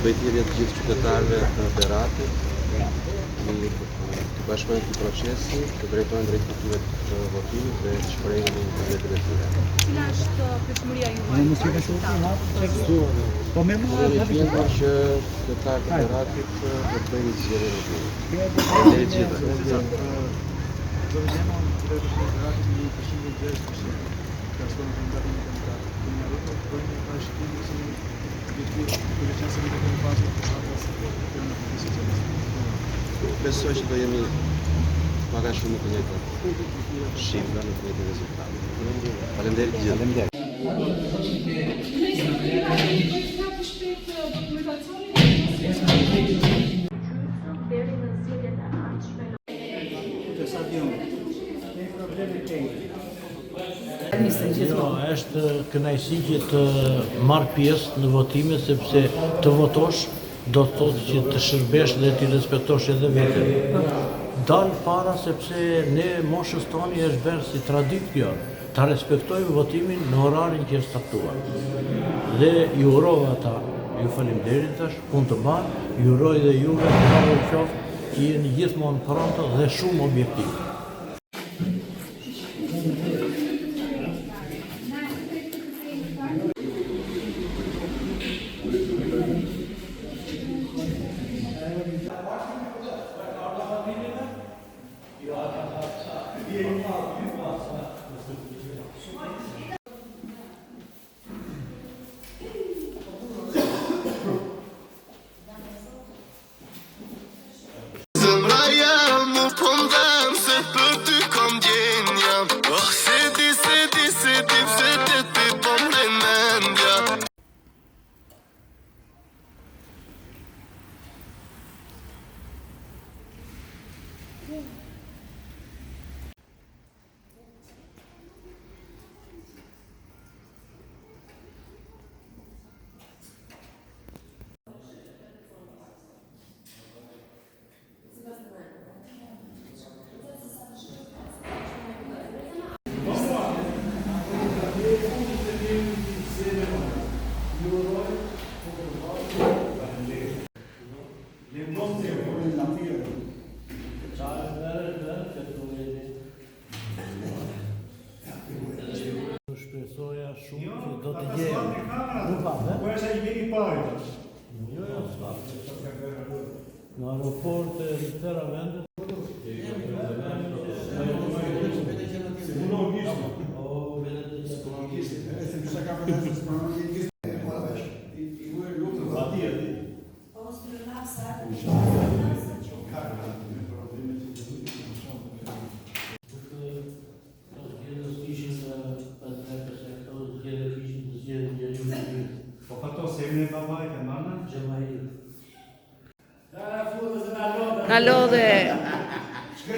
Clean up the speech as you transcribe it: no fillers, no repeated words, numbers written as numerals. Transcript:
Bëjtjerja të gjithë qytetarëve të Beratit, të bashkojnë të procesi, të drejtojnë drejtëve të votimit dhe të shprejnë në internetin e tyre. Cila është pjesëmëria juaj? Dhe tjetër që qytetarët të Beratit do të bëjnë zgjedhjen e tyre. Faleminderit gjithëve. Besoj që do jemi paga shumë të njëjtë shifra, në të njëjtë rezultate. Faleminderit gjithë. Është kënaqësi që të marr pjesë në votime sepse të votosh do të thotë që të shërbesh dhe të respektosh edhe veten. Dal para sepse ne moshës toni është bërë si traditë kjo, ta respektojmë votimin në orarin që është caktuar. Dhe ju uroj ata, ju faleminderit tash, punë të mbarë, ju uroj dhe juve bravo qoftë që jeni gjithmonë pronto dhe shumë objektiv. Shpresoja shumë që do të gjejmë. Nuk ka, po është ai vini parë. Jo, në aeroport e tëra vende. Alo dhe... Shpi,